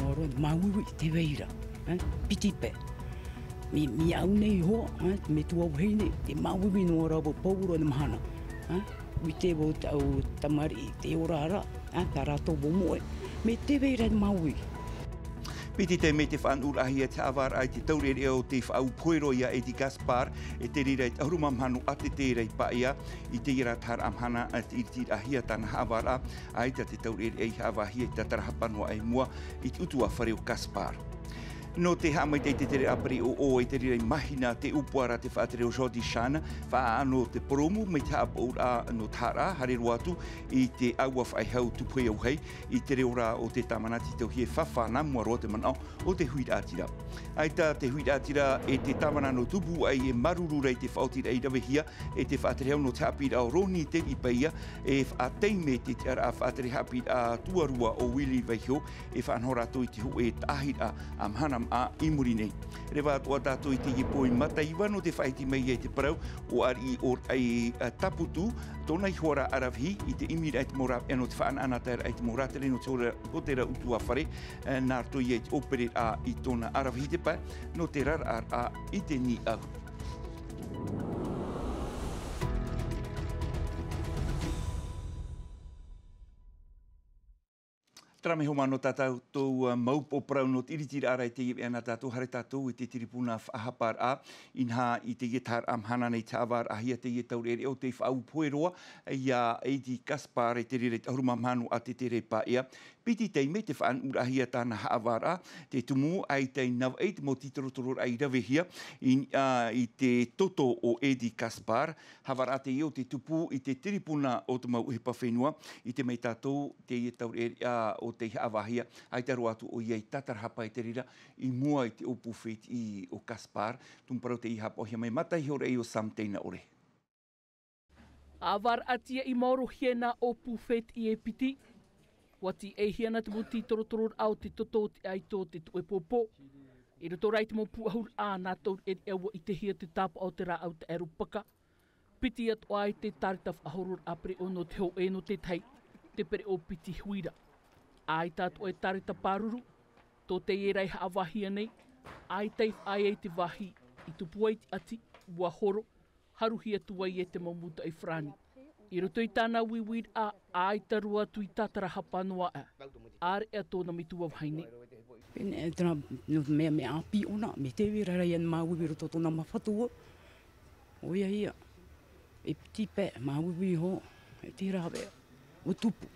moro maui te veira, pitipe. Mi au nei ho, me tu au hei nei, te maui no rabo pauro na mahana. Mi te wo au tamari te ora ara, ta rato bo moe. Me te veira maui. Piti te me te whanurahi e te awar ai te taurere o te whau poeroia e te Gaspar e te rei arumamhanu a te rei paia i te ira tar amhana a te iri ahia tana hawara ai te taurere e hawahi e te tarahapanua e mua i te utua whare o Gaspar. No te hamai te tere apari o e te rei mahina te upuara te whaatere o Jodi Shana, wha ano te poromu me te apaura no tara, hare roatu, i te aua whai hau tupui au hei, i te reora o te tamanati te hie whawhana mua roa te manao o te huira atira. Aita te huira atira e te tamana no tupu ai e maruru rei te whaotira i rawehia, e te whaatere hau no te apira o Roni te ipaia, e whaatei me te ara a whaatere apira tuarua o Wili Veihio, e whanhora tu i te hu e tahira amhana a imuri nei. Rewa atua tātou i te ipoi mata iwa no te whaiti mei e te parau o ari o ai taputu tōna i hora arawhi i te imira e te mora e no te whaan anatara e te mora tere no te hotera utua whare nā toi e te opere a i tōna arawhi te pai no te rara a i te ni au. Trame ho mano tātou tō maupo prau no te iritira ara i te iwi ana tātou hare tātou i te tiripuna whahapar a inha i te ietar amhana nei te awar ahia te ietaurere o te whau poeroa ia e te Gaspar e te rere ahurumamhanu a te tere paia. Piti tei me te whaan urahia tāna haawara, te tumu ai tei nau ei te mo titorotoro ai rawehia i te toto o Edi Gaspar. Hawara te io te tupu i te tiripuna o te mau uhipa whenua, i te mei tātou te ietaurere o te haawahia, ai te roatu o iei tatarhapa i te rira, i mua i te opu whet i o Gaspar, tumparau te ihapa o hia mai matai hore i o samteina ore. Awar atia i mauro hiena opu whet i e piti. Wati e hiana te muti torotoror au te toto te aito te tue popo. I roto rai te mo puahur a nā tau e ewa i te hia te tapa o te rā au te erupaka. Piti atu ai te taritaf ahoror apre o no te ho e no te tai, te pere o piti huira. Ai tātu e tarita pāruru, tō te e rei haawahia nei, ai teif ai e te wahi, i tupuai te ati, ua horo, haruhia tuai e te mamuta i frani. I roto i tāna wiwir a ai tarua tui tātara hapanua a. Are ea tōna mitua whaine. Pene e tana me api ona, me te wira rai an māwiwi roto tōna mawhatua. Oia ia, e piti pē, māwiwi ho, e te rawe, o tupu,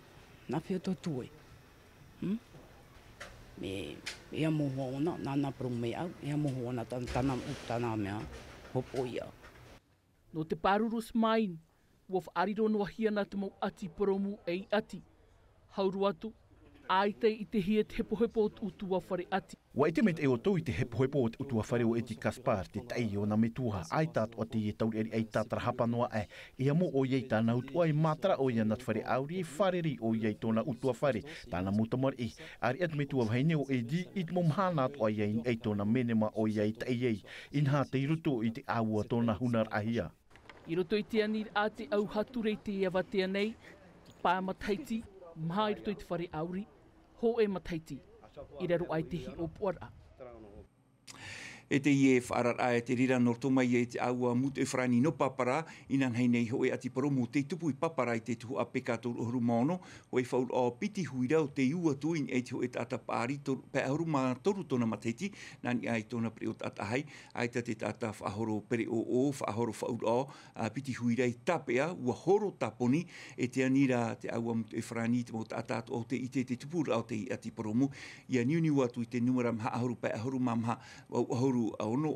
nā whea tō tuai. Me ea moho ona, nāna prong me au, ea moho ona tāna mea, hopo ia. No te pārurus main, ua whaariro noa hiana te mau ati poromu e i ati. Hauru atu, ai te i te hia te hepohepo o te utua whare ati. Wa i te mete e o tau i te hepohepo o te utua whare o Edi Gaspar, te tai o na metuha ai tātu a te i tauri eri ai tātara hapanoa e. Ia mo o iei tāna utua i mātara o ia nat whare auri e whareri o iei tōna utua whare, tāna mutamar i. Ari at metua whaine o Edi i te momhana atu a iei ei tōna menema o iei tai iei, inha te iruto i te aua tōna hunar ahia. I roto i te anir a te au hature te ia watea nei, pā mataiti, maha i roto i te whare auri, ho e mataiti, i raro ai te hi o puara. E te ie whaarar ai te rira nor tomai e te aua mutu e whrani no papara, inan hei nei ho e ati paromo te tupu i papara i te tuhu a pekator o Rumono, ho e whaur o piti huira o te iua tuin e te ho e tata pāri pe ahuruma toru tona mateti, nani ai tona pre o tata hai, ai te tata whahoro pere o, whahoro whaur o, piti huira i tapea, ua horo taponi, e te anira te aua mutu e whrani te mo tata o te ite te tupu o te ati paromo, ia niuniu atu i te numera maha ahuru pe ahuruma maha, ahuru aono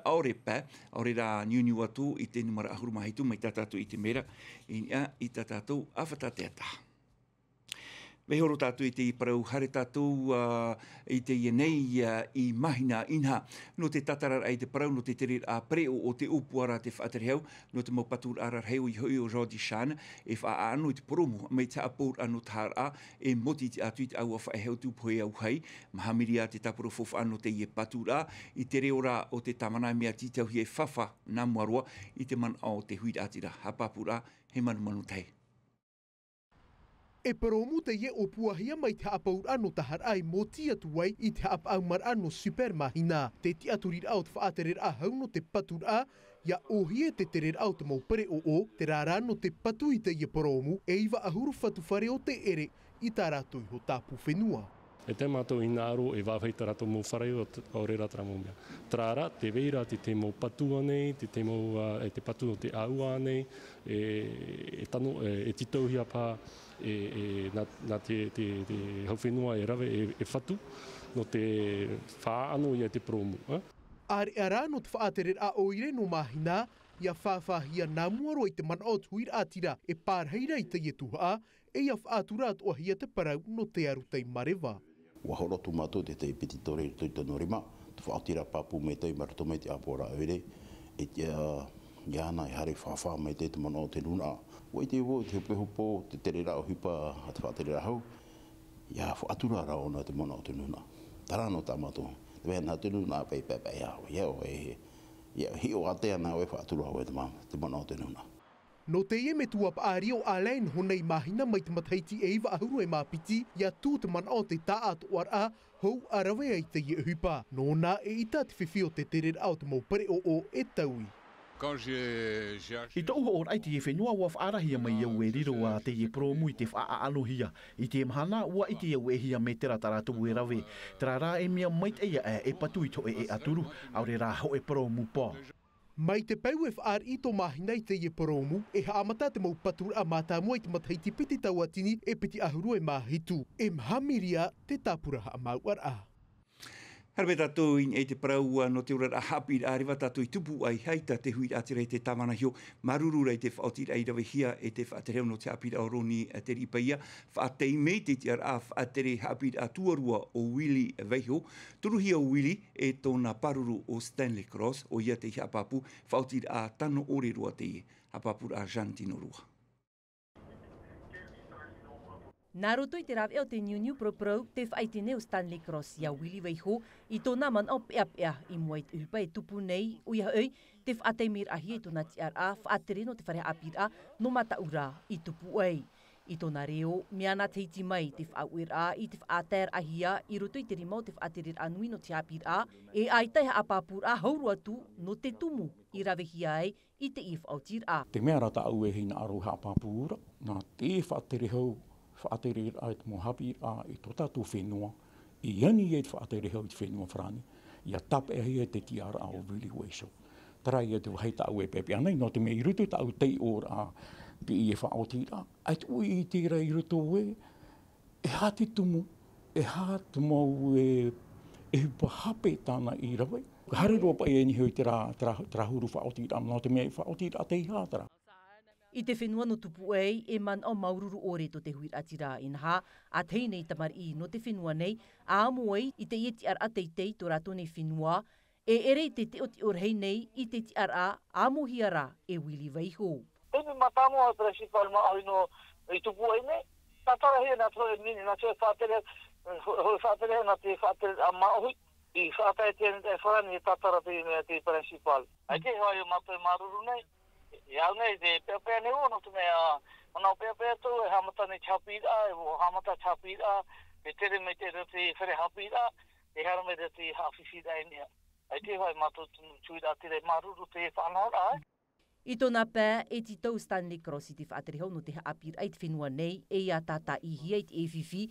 aore pē, aore rā niuniu atu i te numara ahurumahaitu mai tātātou i te mera, i tātātou awhatateata. Mehoro tātou i te i parau hare tātou i te ienei i mahina inha no te tatarar ai te parau no te tere a preo o te upuara te whaaterehau no te maupatur ararheu i hoi o Jodi Shana e whaano i te poromo mai te apur anu tāra e moti te atu i te aua whaeheu tūpoe au hei mahamiri a te tapuro whofano te i e patura i te reora o te tamana mea titau hi e whawha nā muarua i te man o te huira atira hapapura he manu tei. E paromu te ye o puahia mai te apaur ano tahar ai mo tia tuai I te apau mar ano super mahina. Te ti aturir au te whaaterer a hauno te patur a, ia ohie te terer au te maupere o, te rārano te patu I te ye paromu, e iwa ahuru whatu whare o te ere I tā rātou ho tāpu whenua. E te mātou I ngāro e wāwhai tā rātou mō whare o re rā tramomia. Trāra, te veira, te mō patua nei, te mō te patu o te aua nei, e titauhia pā, nā te hauwhenua e rawe e whatu, no te whaano I te promu. Are ara no te whaaterer a oire no mahina, ia whawhahia nā muaro I te manao tuir atira e pārheira I te yetuha, e ia whaatura at ohia te parau no te arutei marewa. Ua horotu mātou te te piti tore I tui tono rima, tu whaotira papu me tei marato me te apora oire, e te iana I hare whawha me te te mana o te luna. Ua I te uo, te hupehupo, te tere rao hipa a te whaatere rahau, ia whaatura rao na te mana o te luna. Tarano tā mātou, te wea nā te luna pei pei au, ia hi o atea nā we whaatura au e te mana o te luna. No te ie me tua paari o Alain honei mahina mai te mataiti e iwa ahuru e mapiti, ia tū te mana o te taat o ara, hou arawe ai te ie hupa. Nō nā e ita te whiwhio te terer au te maupare o e taui. I tau ho orai te e whenua ua whaarahia mai iau e riro a te e promu I te whaaalohia. I te mahana ua I te iau e hia me tera taratu e rawe. Tera rā e mea mait eia e patu I to e aturu, aure rā ho e promu pā. Mai te pau e whaar I tō mahina I te ie paromu, e haamata te maupatur a mātāmua I te mataiti piti tauatini e piti ahuru e mahitu. E mhamiria te tāpuraha a mauar a. Harwe tātou in e te paraua no te ora a hapi a rewa tātou I tupu ai haita te hui atirei te tamana hio. Maruru rei te whaotira I rawe hia e te whaatereo no te hapi a roni a te ripaia. Whaatei mei te te a whaatere hapi a tuarua o Willy Veiho. Turuhia o Willy e tōna paruru o Stanley Cross o ia te hapapu. Whaotira a tano ore rua te ie. Hapapu a Jantino rua. Nā roto I te rawe o te New Pro te whaitene o Stanley Cross ia Willy Veiho I tōna man au pea I mua I te upa e tupu nei o ia oi te whaatei mir ahi I tōna TRA whaatere no te whare apira no mata ura I tupu ei. I tōna reo, mea nā teiti mai te whaauira I te whaater ahia I roto I te rimau te whaatere anui no te apira e aitai ha apapura hauru atu no te tumu I rawe hia ei I te I whaotira. Te mea rata au e hina aru ha apapura, nā te whaatere hau whaatere ai te mohapi a I tō tātou whenua, I yani e te whaatere hau I te whenua whrani, ia tape ahi e te tiara o Willy Veiho. Tarai e te waheita au e pepe anei, no te mea I rutu tau tei ora a te I e whaotira. Ai te ui I tira I rutu e hā te tumu, e hā te mau e hupa hape tāna I rawe. Hare roa pa e ni hui te rahuru whaotira, no te mea I whaotira a te ihatara. I te whenua no tupu ei, e man o maururu ore to te huir atira I nha, a tei nei tamari no te whenua nei, a amu ei I te ieti ar ateitei tō rato nei whenua, e ere te te o te orhei nei I te ti ar a amu hiara e Willy Veiho. E mi matamu a principal ma ai no I tupu ei nei, tatara hea na tō e mini, na tō e whaatere na te whaatere a maohi, I whaatere te wharani tatara te principal. Ai te hoi o mato e maruru nei, Iau nei, te peapea ne o, no te mea, mana o peapea tō, e hamata nei chapira, e o hamata chapira, e tere me te where hapira, e hara me te hawhiwhira e nea. Ai te hoi mato tuira tere maruru te whanora, I tōna pē, e ti tau Stanley Cross I te whaatere hau no te haapira ai te whenua nei, e a tata I hia I te ewhiwhi,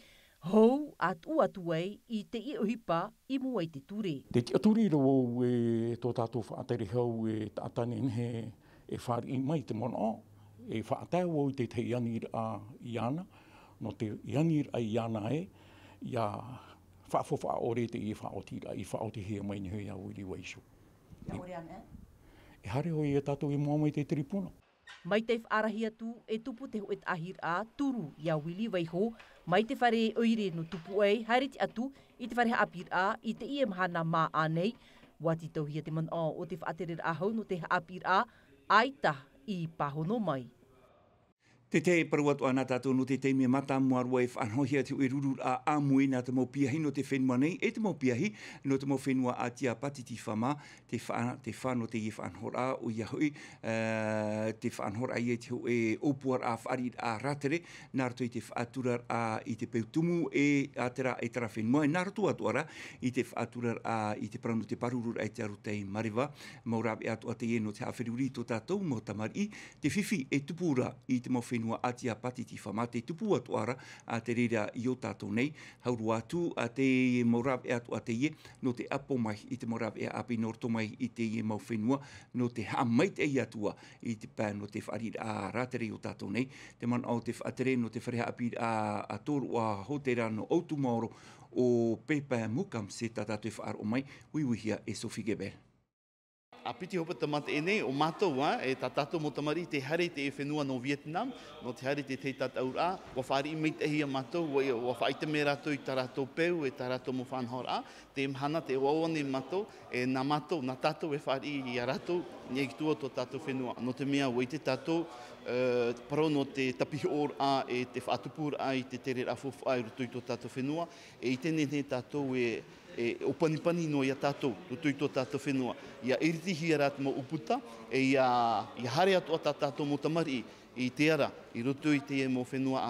hou atu ei I te I ohipa I mua I te ture. Te ti aturi ro e tō tātou whaatere hau e tātane he e whari I mai te mona, e whaatau o te ianir a Iana, no te ianir a Iana ia whaafowha ore te I whaotira, I whaotihia mai ni hui a Willy Veiho. E hare hoi e tātou I mua mai te tripuna. Mai te whaarahi atu e tupu te hoet ahir a turu ia Willy Veiho, mai te whare oire no tupu ei, haere te atu I te whare apir a I te I e mahana mā anei, wati tauhia te man o te whaatere a hau no te apir a, aita I pahono mai. Te te paruatu ana tātou no te teimia mata muarua e whanhohia te ui ruru a amui nā te mau piahi no te whenua nei. E te mau piahi no te mau whenua a tia patiti whama, te whano te i whanhora o ia hui, te whanhora i e te hui opuar a wharit a ratere, nā rato i te whaaturar a i te peutumu e atera e tara whenua, e nā rato atuara i te whaaturar a i te parano te parurur ai te arutei mariwa, maurawe atu a te e no te hawhiruri tō tātou mo tamari, te whiwhi e tupura i te mau whenua atia patiti whama, te tupu atuara a te reira i o tātou nei, hauru atu a te maurawe atu a te ie, no te apo mai i te maurawe a api norto mai i te ie mau whenua, no te hamait e atua i te pā no te wharir a ratere o tātou nei, te man au te whaatere no te whareha api a toru a hotera no autu maoro o pepa mukam se tātou whaar o mai, uiwihia e Sophie Geber. A piti hopa tamata e nei, o mātou e tā tātou mo tamari te hare te e whenua no Vietnam, no te hare te teitat aura, wa whaari i meitahi a mātou, wa whaite me rātou i tā rātou peu, e tā rātou mo whanhora, te mahana, te wawane mātou, e nā mātou, nā tātou e whaari i a rātou, niai ki tua tō tātou whenua. No te mea, wei te tātou, parau no te tapihi or a, e te whaatupur a i te tere rafof a i rutu i tō tātou whenua, e i tēne tātou o panipani no ia tātou, rutu i tō tātou whenua. Ia iritihi a rāt mo uputa, e ia hare atu a tātou mo tamari i te ara, i rutu i te e mo whenua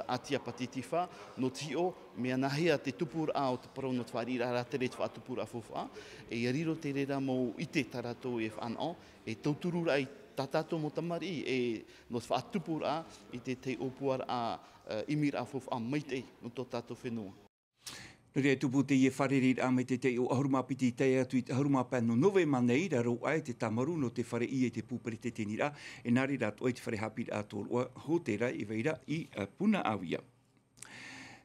atia patitiwha, no tio, mea nahia te tupur a o te parau no te wharira rātere te whaatupur a fofa, e ia riro te rera mo ite tā rātou e whanau, e tauturura i tā tātou mo tamari, e no te whaatupur a i te opuar a imir a fofa maitei no tō tātou whenua. Rea tupu te ie wharerir a me te o ahuruma piti te atu i te ahuruma pēno novema nei, raro ai te tamaru no te whare i e te pūpere te tenira, e nāri rātu ai te whare hapir a tōrua, hōtera i veira i puna awia.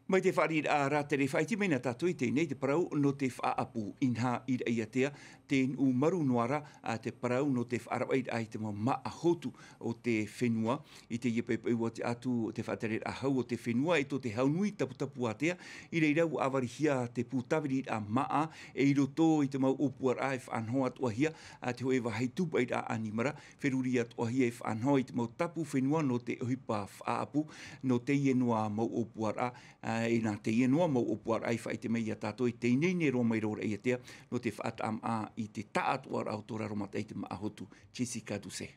Mai te wharir a rātere whaiti mena tātou i tēnei te parau no te whaapu inha i reia tea, tēn u maru noara a te parau no te whaarawait ai te maa hotu o te whenua, i te iepepeu o te atu te whaatere a hau o te whenua, e to te haunui taputapu a tea, i reira u awarihia te pūtawiri a maa, e i roto i te mau opuar a e whanhoa tua hia, a te hoe wahai tupai a animara, wheruri atua hia e whanhoa i te mau tapu whenua no te uhipa whaapu, no te ienua mau opuar a, e nā te ienua mau opuar ai whaite mei a tātou i te inene roa mai rora i tea no te whaatam a i te taatuar au tōra romata i te maahotu Jessica Duse.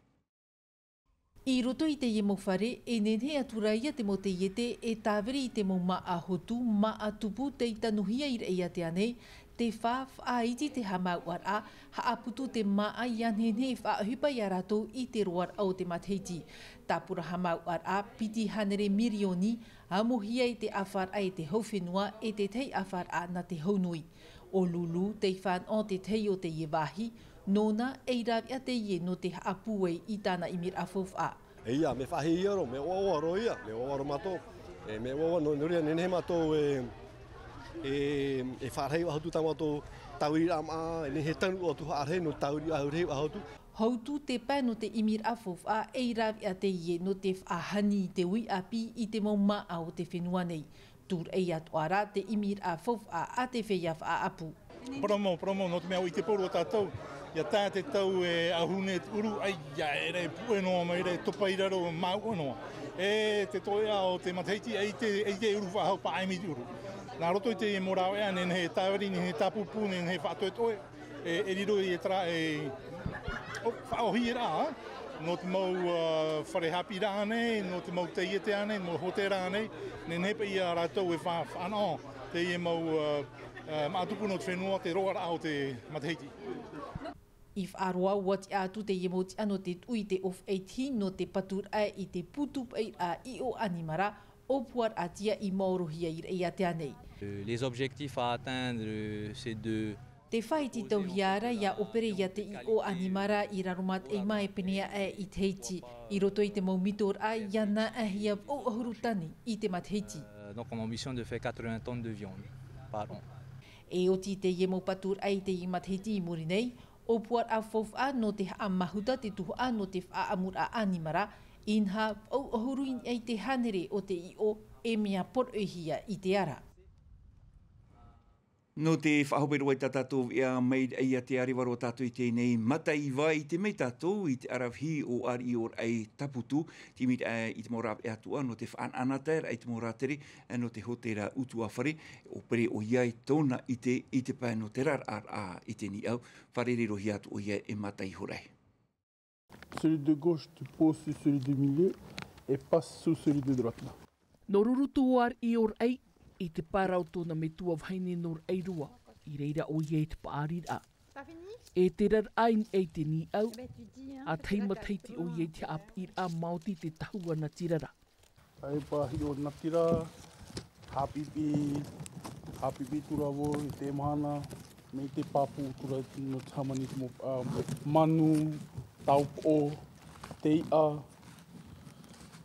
I roto i te ie mo whare, e nene atura ia te mo te iete e tāweri i te mo maahotu, maatupu te itanuhia i reia te anei, te whaaiti te hamauar a, haaputu te maa i anene whaahipa i a rātou i te roar au te matheiti. Tāpura hamauar a, piti hanere mirioni, amohia i te awhar a e te hauwhenua e te tei awhar a na te haunui. O lulu, te whan o te tei o te ie wahi, nona e rawi a te ie no te haapuei i tāna imir a fof a. E ia, me whahi iaro, me oawaro ia, me oawaro mato, me oawaro noria nene mato e wharhei wahotu tamato tawiri ama, e nehe tanu o tu wharhei no tawiri ahurhei wahotu. Hautu te pā no te imir a fof a e rawi a te ie no te whahani i te ui api i te mau maa o te whenua nei. Tur e atuara te imir a fof a te whea wha apu. Promo, no te mea i te poro tātou. Ia tā te tau e ahune uru, ai ia e rei puenoa mai rei topa i raro mau anoa. E te toea o te mateiti e te uru whahau pa aimiti uru. Nā roto i te morau ea, nen he tāweri, nen he tāpupu, nen he whaatoe, e riro i e tra e whaohi rā, no te mau wharehapi rānei, no te mau te iete ane, no hote rānei, nen hepa i a rātou e whanau, te i mau mātupu no te whenua, te roa rā o te mateiti. I whaaroa wati atu te iemoti ano te tui te of 18 no te patur ai i te putup ai a i o animara, opuar atia i maurohia i reia te anei. Les objectifs à atteindre, c'est de... Te whaiti tau hiara ia opere ia te i o animara i raromat e mai penea e i te heiti. I roto i te mau mitor a iana a hia o ahurutani i te matheiti. Donc on a ambition de faire 80 tonnes de viande par an. E oti te iemo patur ai te i matheiti i muri nei, opuar a fof a no te mahuta te tuhu a no te whaamur a animara, inha au ahuruin ai te hanere o te i o e mea por ohia i te ara. No te whahopero ai tātou ia mei ia te ariwaro tātou i tēnei matai vai te mei tātou i te arawhi o ari or ai taputu ti mit i te morab e atua no te whaananater ai te morateri no te hotera utu awhare o pere o iai tōna i te pai no te rar a i te ni au wharere rohi atu o iai e matai horai. Celui de gauche tu poses sur celui du milieu et passe sous celui de droite. No rurutu o ari or ai i te parau tōna me tua vhaine nor eirua, i reira o iei te paarir a. E te rar ain e te ni au, a teima teiti o iei te ap ir a mauti te tahua na tirara. Ai pahi o na tira, hapipi tura wo i te mahana, me te papu tura no te hamani te manu, taupo, te ia,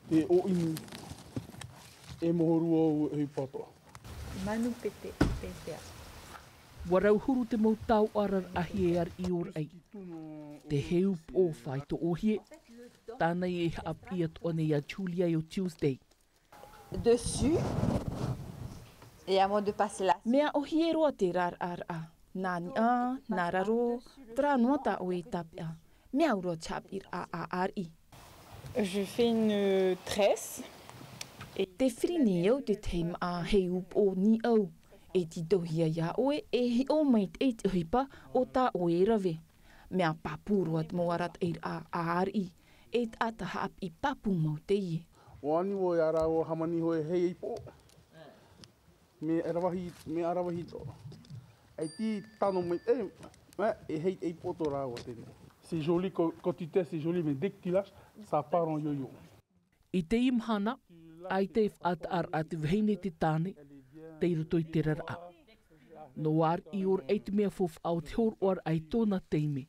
te oinu, e mohoru au e patoa. Manu pete, pete. Warau huru te mau tau arar ahi e ar i or ai. Te heu o whai to ohie, tāna e ap i at one ia Julia o Tuesday. Dessus, et à moi de passer là. Mea ohie roa te rar ar a. Nani a, nararo, tra nota o e tapia. Mea uro chap ir a ar i. Je fais une tresse. Te whirini au te teim a heu o ni au. E ti dohia ia oe e hi o mait e te hipa o ta o e rave. Mea papuru at moarat e a ar i. E ata hap i papu mau te ie. O ani o e ara o hamani ho e hei po. Me arawahi to. E ti tano mai e hei e po to ra o tene. C'est joli quand tu testes, c'est joli, mais dès que tu lâches, ça part en yo-yo. I te imhana, ai te whaatar a te vheine te tāne, te irutoi te rara. No ar i or ei te mea fof au te hor oar ai tōna teime,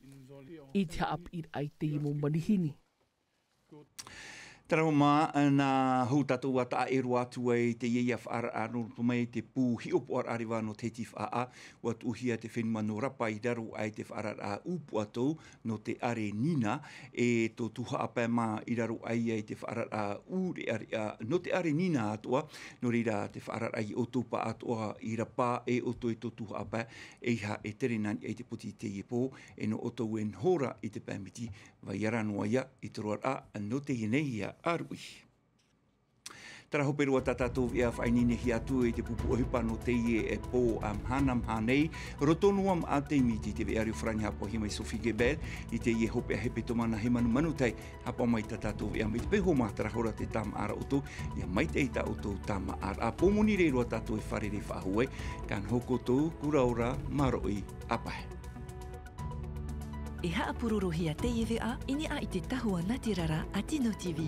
i te ap ir ai te imo manihini. Tara o mā, nā hou tātou ata e roa atu ai te ieiaf ara anu pumei te pū hiopo ar ariwa no te tif a wat uhia te whenua no rapa i daru ai te whara a upu atou no te are nina e tō tuha apa mā i daru ai ai te whara a ure no te are nina atua no reira te whara ai o tōpa atua i rapa e o tō i tō tuha apa e ha e tere nani ai te puti te iepo e no o tō en hora i te pēmiti vai ara noa ia i te roa a no te hinehia arui. Tara hoperua tātou ia whainine hi atu e te pupu ohipa no te ie e pō mahana nei. Rotonuam a te miti te veari o frani hapo hi mai Sophie Gebel i te ie hope a hepe tomana he manu manutei hapa mai tātou ia mai te peho mātara hora te tama ara oto ia mai te eita oto tama ara. A pōmoni reirua tātou e wharere whaahue kan hoko tō kuraora maroi apahe. E haapururu hia te iwi a ini a i te tahua Natirara a Tino TV.